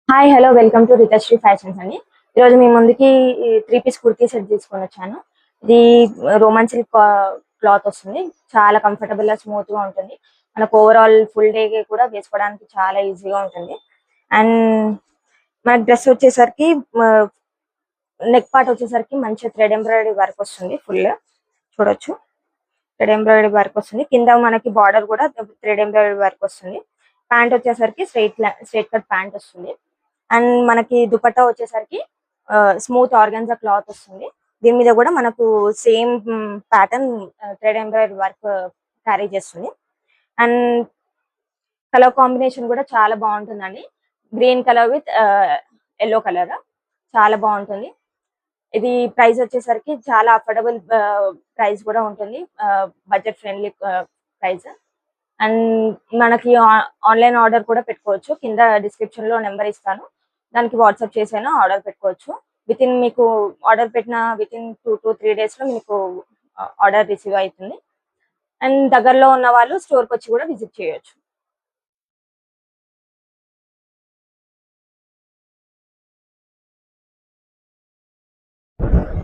Hi hello welcome to Ritashri fashions అండి. ఈరోజు మీ ముందుకి 3 పీస్ కుర్తీ సెట్ తీసుకొని వచ్చాను. ఇది రోమన్ సిల్క్ క్లాత్ వస్తుంది. చాలా కంఫర్టబుల్ గా స్మూత్ గా ఉంటుంది. మనకు ఓవరాల్ ఫుల్ డే కూడా వేసుకోవడానికి చాలా ఈజీగా ఉంటుంది. అండ్ మన డ్రెస్ వచ్చేసరికి నెక్ పార్ట్ వచ్చేసరికి మంచి థ్రెడ్ ఎంబ్రాయిడరీ వర్క్ వస్తుంది. ఫుల్ చూడొచ్చు, థ్రెడ్ ఎంబ్రాయిడరీ వర్క్ వస్తుంది. కింద మనకి బార్డర్ కూడా థ్రెడ్ ఎంబ్రాయిడరీ వర్క్ వస్తుంది. ప్యాంట్ వచ్చేసరికి స్ట్రైట్ కట్ ప్యాంట్ వస్తుంది. అండ్ మనకి దుపట్టా వచ్చేసరికి స్మూత్ ఆర్గాన్జా క్లాత్ వస్తుంది. దీని మీద కూడా మనకు same pattern thread embroidery work carry చేస్తుంది. అండ్ కలర్ కాంబినేషన్ కూడా చాలా బాగుంటుందండి. Green colour with yellow colour చాలా బాగుంటుంది. ఇది ప్రైస్ వచ్చేసరికి చాలా అఫోర్డబుల్ ప్రైస్ కూడా ఉంటుంది. Budget friendly price. అండ్ మనకి ఆన్లైన్ ఆర్డర్ కూడా పెట్టుకోవచ్చు. కింద డిస్క్రిప్షన్ లో నెంబర్ ఇస్తాను, దానికి వాట్సాప్ చేసైనా ఆర్డర్ పెట్టుకోవచ్చు. మీకు ఆర్డర్ పెట్టిన విత్ ఇన్ 2 to 3 days లో మీకు ఆర్డర్ రిసీవ్ అవుతుంది. అండ్ దగ్గరలో ఉన్న వాళ్ళు స్టోర్కి వచ్చి కూడా విజిట్ చేయొచ్చు.